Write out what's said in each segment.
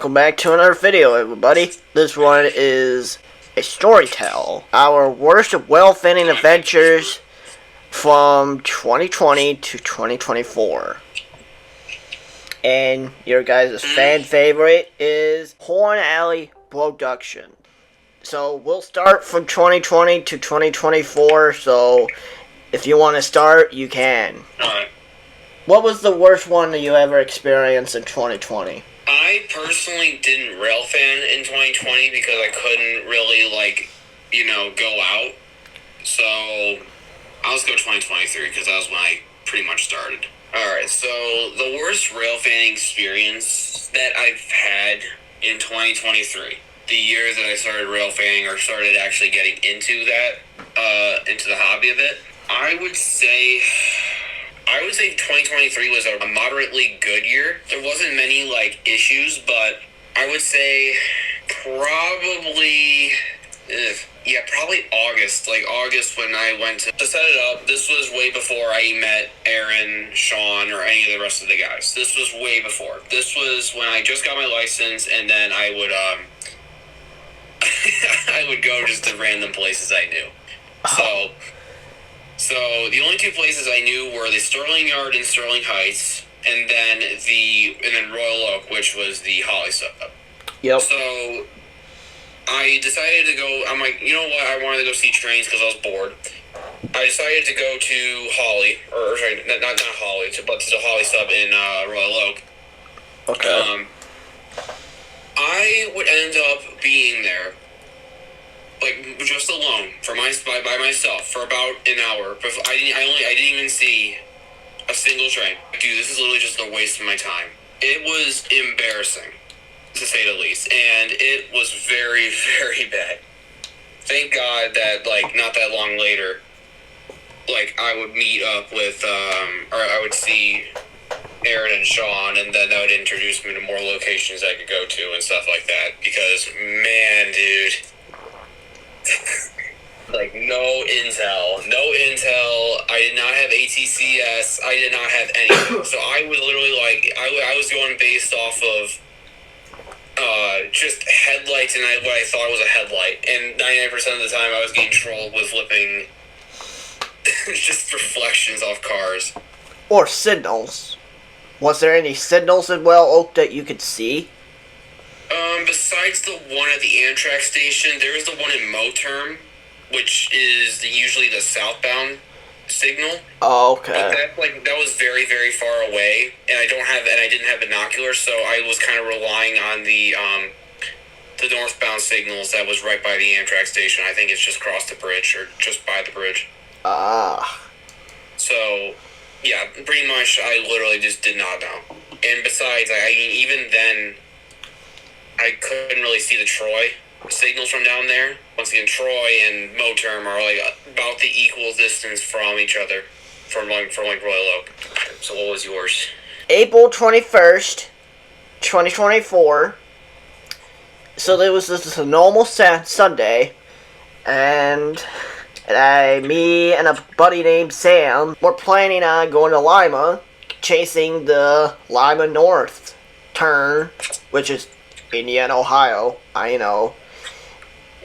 welcome back to another video, everybody. This one is a story tell. Our worst well-fitting adventures from 2020 to 2024. And your guys' fan favorite is Horn Alley Production. So we'll start from 2020 to 2024, so if you want to start, you can. Alright. What was the worst one that you ever experienced in 2020? I personally didn't Railfan in 2020 because I couldn't really, go out. So, I'll just go 2023 because that was when I pretty much started. Alright, so the worst Railfanning experience that I've had in 2023, the year that I started Railfanning or started actually getting into that, into the hobby of it, I would say 2023 was a moderately good year. There wasn't many, issues, but I would say probably August. August when I went to set it up. This was way before I met Aaron, Sean, or any of the rest of the guys. This was way before. This was when I just got my license, and then I would, I would go just to random places I knew. So the only two places I knew were the Sterling Yard in Sterling Heights, and then Royal Oak, which was the Holly sub. Yep. So I decided to go. I'm like, you know what? I wanted to go see trains because I was bored. I decided to go to Holly, or sorry, not Holly, but to the Holly sub in Royal Oak. Okay. I would end up being there, just alone by myself for about an hour. But I didn't even see a single train. Dude, this is literally just a waste of my time. It was embarrassing, to say the least, and it was very, very bad. Thank God that not that long later, I would meet up with or I would see Aaron and Sean, and then that would introduce me to more locations I could go to and stuff like that. Because man, dude. No intel. I did not have ATCS. I did not have anything. So I was literally I was going based off of just headlights and what I thought was a headlight. And 99% of the time I was getting trolled with flipping just reflections off cars. Or signals. Was there any signals in Well Oak that you could see? Besides the one at the Amtrak station, there is the one in Moterm, which is usually the southbound signal. Oh, okay. But that was very, very far away, and I didn't have binoculars, so I was kind of relying on the northbound signals that was right by the Amtrak station. I think it's just across the bridge or just by the bridge. So, yeah, pretty much I literally just did not know. And besides, even then, I couldn't really see the Troy signals from down there. Once again, Troy and Moterm are about the equal distance from each other, from Royal Oak. So what was yours? April 21st, 2024. So there was this normal Sunday, and me and a buddy named Sam were planning on going to Lima, chasing the Lima North turn, which is Indiana, Ohio, I know.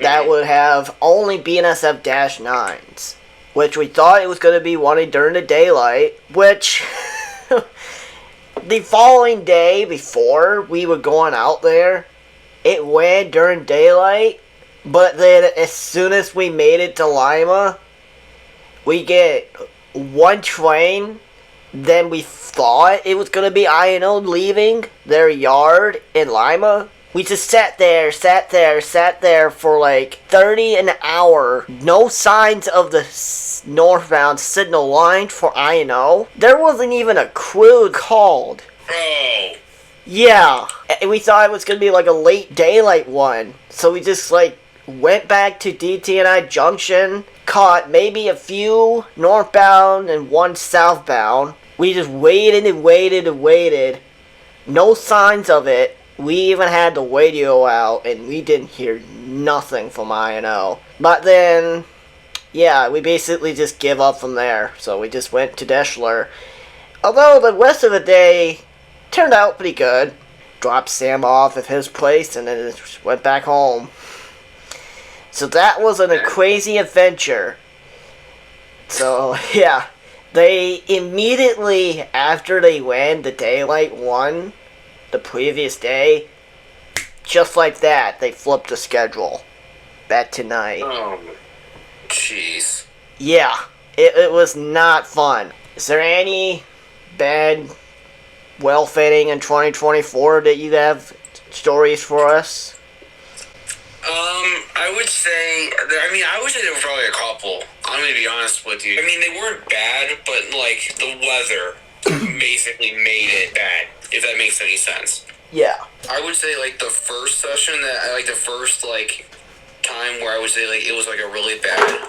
That would have only BNSF-9s, which we thought it was going to be wanted during the daylight, which the following day before we were going out there, it went during daylight, but then as soon as we made it to Lima, we get one train. Then we thought it was going to be INO leaving their yard in Lima. We just sat there for 30 an hour. No signs of the northbound signal line for INO. There wasn't even a crew called. Oh. Yeah. And we thought it was going to be a late daylight one. So we just went back to DT&I Junction, caught maybe a few northbound and one southbound. We just waited and waited and waited. No signs of it. We even had the radio out, and we didn't hear nothing from INO. But then, yeah, we basically just give up from there. So we just went to Deschler. Although the rest of the day turned out pretty good. dropped Sam off at his place and then went back home. So that was a crazy adventure. So, yeah. They immediately, after they went, the daylight won the previous day, just like that, they flipped the schedule back to night. Oh, jeez. Yeah, it was not fun. Is there any bad well-fitting in 2024 that you have stories for us? I would say, there were probably a couple. I'm gonna be honest with you. I mean, they weren't bad, but, like, the weather basically made it bad, if that makes any sense. Yeah. I would say, like, the first session time where I would say, like, it was, like, a really bad,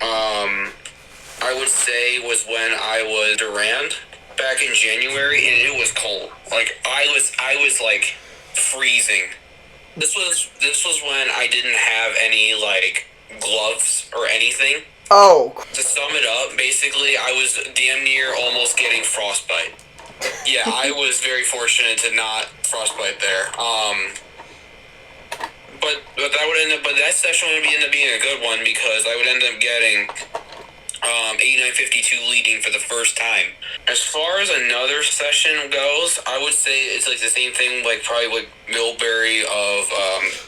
I would say was when I was Durand back in January, and it was cold. Like, I was, like, freezing. This was when I didn't have any, like, gloves or anything. Oh. To sum it up, basically, I was damn near almost getting frostbite. Yeah, I was very fortunate to not frostbite there. But that session would end up being a good one because I would end up getting 8952 leading for the first time. As far as another session goes, I would say it's like the same thing, like probably like Millbury of,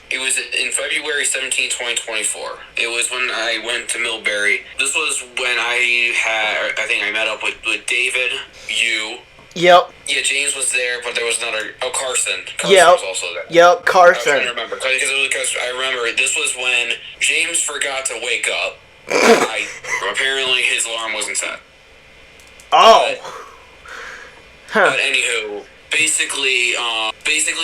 it was in February 17, 2024. It was when I went to Millbury. This was when I think I met up with David, you. Yep. Yeah, James was there, but there was another, Carson. Yep. Was also there. Yep, Carson. I was trying to remember, because I remember this was when James forgot to wake up. Apparently his alarm wasn't set. Oh. But anywho, basically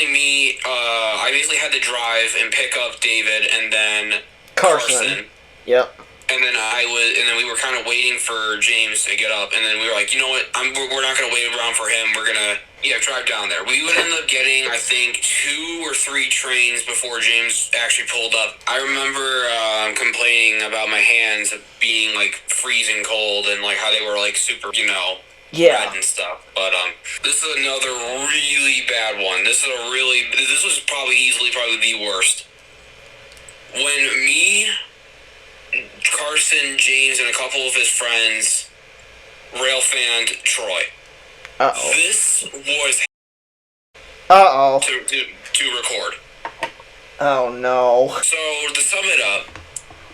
me, I basically had to drive and pick up David and then Carson. Yep. And then we were kind of waiting for James to get up, and then we were like, you know what, we're not going to wait around for him, we're going to, drive down there. We would end up getting, I think, 2 or 3 trains before James actually pulled up. I remember complaining about my hands being, like, freezing cold, and, like, how they were, like, super, red and stuff. But, this is another really bad one. This was easily the worst. When me, Carson, James, and a couple of his friends Railfan Troy. Uh-oh. This was to record. Oh no. So to sum it up,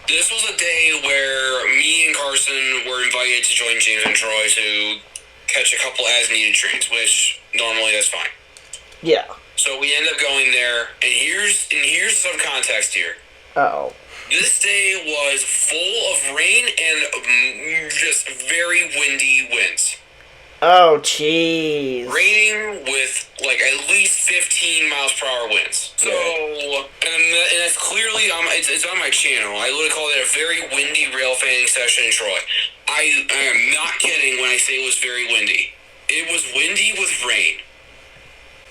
this was a day where me and Carson were invited to join James and Troy to catch a couple as needed trains, which normally that's fine. Yeah. So we end up going there, and here's some context here. Uh-oh. This day was full of rain and just very windy winds. Oh, jeez. Raining with, like, at least 15 miles per hour winds. So, and that's clearly, it's on my channel. I would call it a very windy rail fanning session in Troy. I am not kidding when I say it was very windy. It was windy with rain.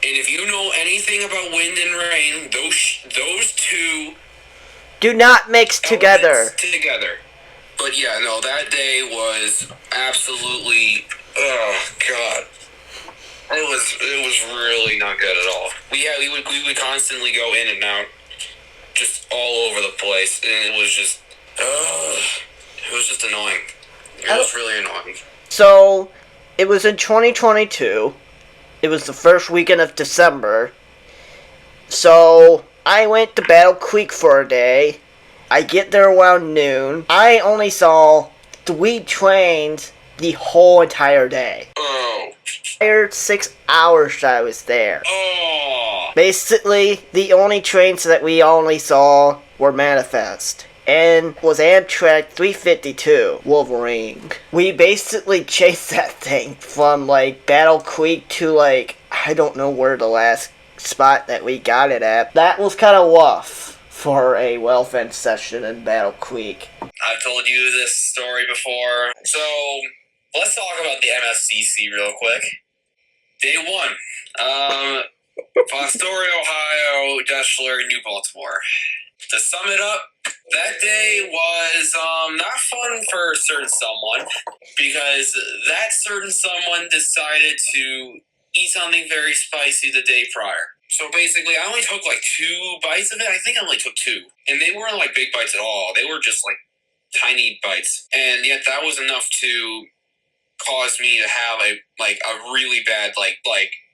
And if you know anything about wind and rain, those two do not mix together. But yeah, no, that day was absolutely, oh god, it was really not good at all. We would constantly go in and out, just all over the place, and it was just annoying. It was really annoying. So, it was in 2022. It was the first weekend of December. So, I went to Battle Creek for a day. I get there around noon. I only saw 3 trains the whole entire day. Oh. 6 hours that I was there. Oh. Basically, the only trains that we only saw were Manifest. And was Amtrak 352, Wolverine. We basically chased that thing from, like, Battle Creek to, like, I don't know where the last spot that we got it at. That was kind of rough for a well-fenced session in Battle Creek. I've told you this story before. So, let's talk about the MSCC real quick. Day 1. Fostoria, Ohio, Deschler, New Baltimore. To sum it up, that day was not fun for a certain someone, because that certain someone decided to eat something very spicy the day prior. So basically, I only took like 2 bites of it. I think I only took 2, and they weren't like big bites at all. They were just like tiny bites, and yet that was enough to cause me to have a really bad like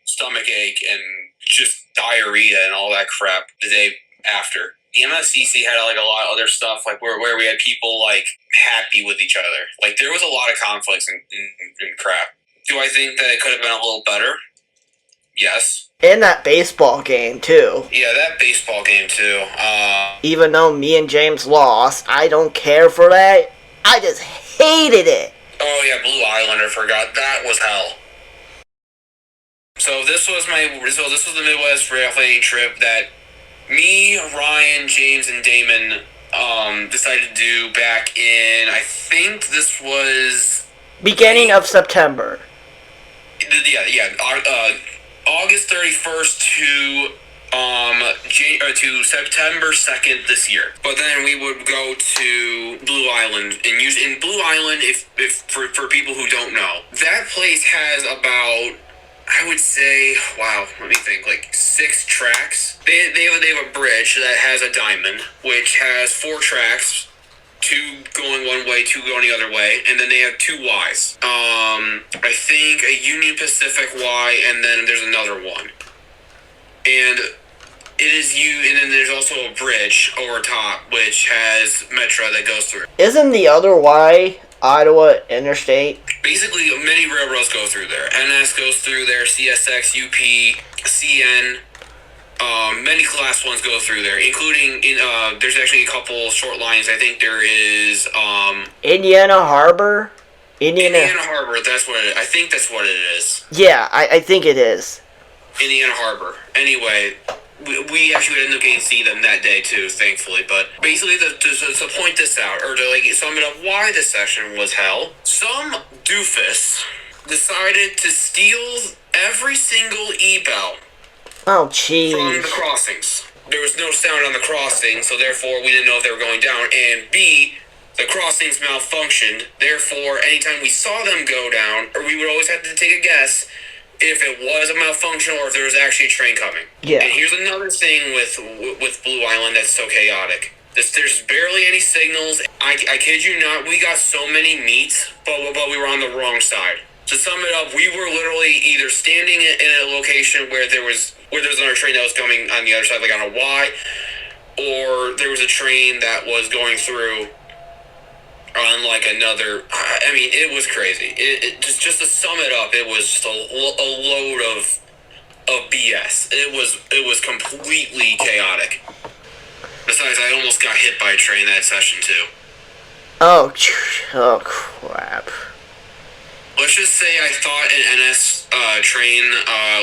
stomach ache and just diarrhea and all that crap the day after. The MSCC had like a lot of other stuff like where we had people like happy with each other. Like there was a lot of conflicts and crap. Do I think that it could have been a little better? Yes. In that baseball game, too. Yeah, that baseball game, too. Even though me and James lost, I don't care for that. I just hated it. Oh, yeah, Blue Island, I forgot. That was hell. So this was the Midwest Railfan trip that me, Ryan, James, and Damon decided to do back in, I think this was... Beginning of September. Yeah, August 31st to September 2nd this year. But then we would go to Blue Island, and in Blue Island, if for people who don't know, that place has about, I would say, wow, let me think, like 6 tracks. They have a bridge that has a diamond, which has 4 tracks. 2 going one way, 2 going the other way, and then they have 2 Ys. I think a Union Pacific Y, and then there's another one. And and then there's also a bridge over top, which has Metro that goes through. Isn't the other Y Ottawa Interstate? Basically, many railroads go through there. NS goes through there, CSX, UP, CN. Many class 1s go through there, including there's actually a couple short lines. I think there is Indiana Harbor? Indiana Harbor, I think that's what it is. Yeah, I think it is. Indiana Harbor. Anyway, we actually ended up getting to see them that day too, thankfully. But basically, to point this out, or to like sum it up, why this session was hell, some doofus decided to steal every single e-bell. Oh, jeez. From the crossings. There was no sound on the crossing, so therefore we didn't know if they were going down. And B, the crossings malfunctioned. Therefore, anytime we saw them go down, or we would always have to take a guess if it was a malfunction or if there was actually a train coming. Yeah. And here's another thing with Blue Island that's so chaotic. There's barely any signals. I kid you not, we got so many meets, but we were on the wrong side. To sum it up, we were literally either standing in a location where there was another train that was coming on the other side, like on a Y, or there was a train that was going through on like another. I mean, it was crazy. It just to sum it up, it was just a load of BS. It was completely chaotic. Besides, I almost got hit by a train that session too. Oh crap. Let's just say I thought an NS train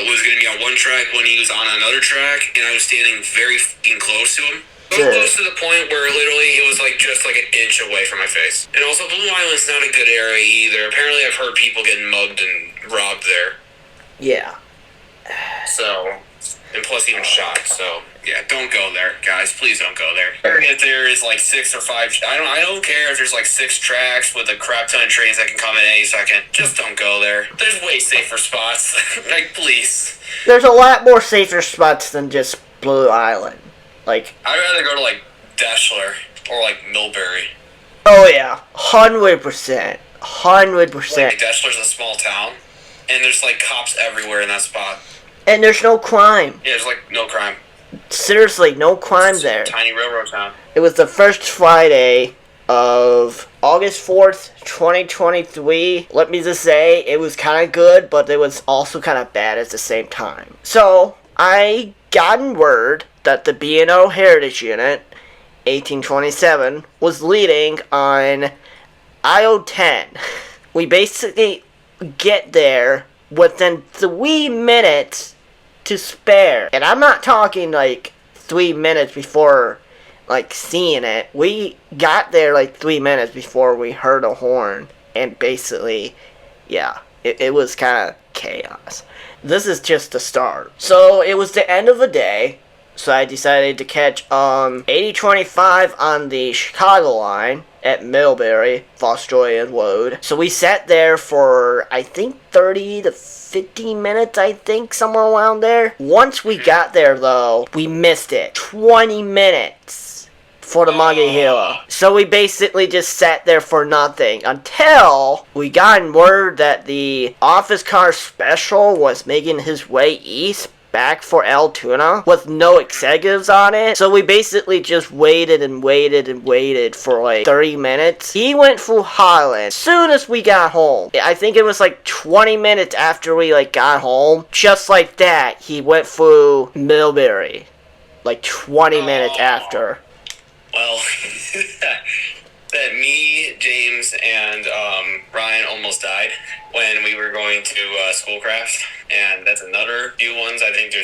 was going to be on one track when he was on another track, and I was standing very fucking close to him. So close to the point where literally it was like just like an inch away from my face. And also, Blue Island's not a good area either. Apparently, I've heard people getting mugged and robbed there. Yeah. So, and plus even shot. So, yeah, don't go there, guys. Please don't go there. If there is like 6 or 5, I don't care if there's like 6 tracks with a crap ton of trains that can come in any second. Just don't go there. There's way safer spots. Like, please. There's a lot more safer spots than just Blue Island. Like, I'd rather go to like Deschler or like Millbury. Oh yeah, 100%. 100%. Like Deschler's a small town, and there's like cops everywhere in that spot. And there's no crime. Yeah, there's like no crime. Seriously, no crime It's there. a tiny railroad town. It was the first Friday of August 4th, 2023. Let me just say, it was kind of good, but it was also kind of bad at the same time. So, I gotten word that the B&O Heritage Unit, 1827, was leading on IO-10. We basically get there within 3 minutes to spare. And I'm not talking like 3 minutes before like seeing it. We got there like 3 minutes before we heard a horn. And basically, yeah, it was kind of chaos. This is just the start. So it was the end of the day. So I decided to catch 8025 on the Chicago line. at Middlebury, Australian Road. So we sat there for, I think, 30 to 50 minutes, I think, somewhere around there. Once we got there, though, we missed it. 20 minutes for the Magahila. So we basically just sat there for nothing until we got word that the office car special was making his way east back for Altoona with no executives on it. So we basically just waited and waited and waited for like 30 minutes. He went through Holland soon as we got home. I think it was like 20 minutes after we like got home. Just like that, he went through Middlebury. Like 20 minutes after. Well, that me, James, and Ryan almost died when we were going to Schoolcraft, and that's another few ones. I think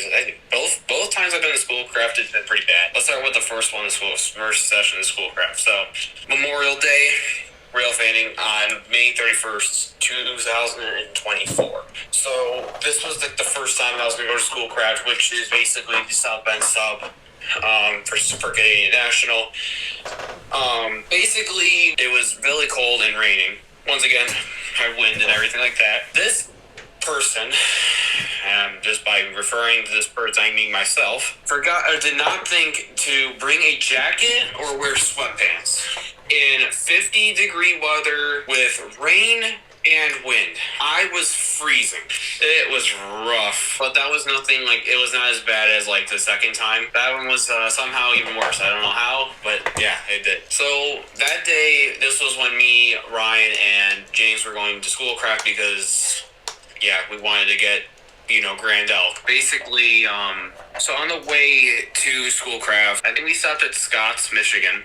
both times I've been to Schoolcraft, it's been pretty bad. Let's start with the first one, first session of Schoolcraft. So, Memorial Day, Railfanning on May 31st, 2024. So, this was the first time I was going to go to Schoolcraft, which is basically the South Bend sub. For Canadian National. Basically, it was really cold and raining. Once again, high wind and everything like that. This person, just by referring to this person, I mean myself, did not think to bring a jacket or wear sweatpants. In 50-degree weather with rain and wind. I was freezing. It was rough. But that was nothing, like, it was not as bad as, like, the second time. That one was somehow even worse. I don't know how, but yeah, it did. So, that day, this was when me, Ryan, and James were going to Schoolcraft because, yeah, we wanted to get, Grand Elk. Basically, so on the way to Schoolcraft, I think we stopped at Scotts, Michigan,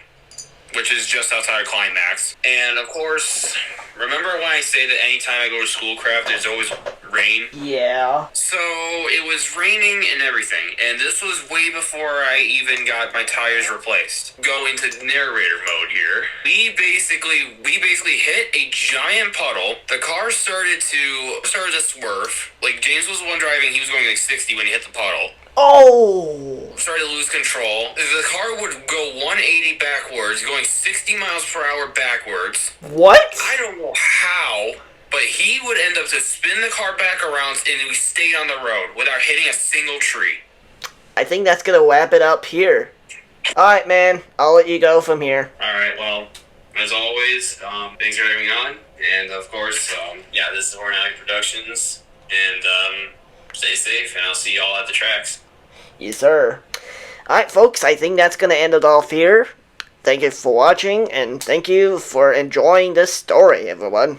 which is just outside of Climax. And, of course, remember when I say that anytime I go to Schoolcraft, there's always rain? Yeah. So, it was raining and everything. And this was way before I even got my tires replaced. Go into narrator mode here. We basically hit a giant puddle. The car started to swerve. Like, James was the one driving. He was going like 60 when he hit the puddle. Oh! Started to lose control. The car would go 180 backwards, going 60 miles per hour backwards. What? I don't know how, but he would end up to spin the car back around and we stayed on the road without hitting a single tree. I think that's gonna wrap it up here. Alright, man. I'll let you go from here. Alright, well, as always, thanks for having me on. And, of course, this is Hornally Productions. And, stay safe, and I'll see y'all at the tracks. Yes, sir. Alright, folks, I think that's going to end it off here. Thank you for watching, and thank you for enjoying this story, everyone.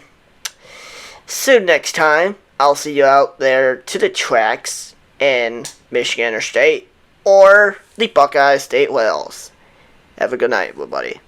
See you next time. I'll see you out there to the tracks in Michigan Interstate or the Buckeye State Wells. Have a good night, everybody.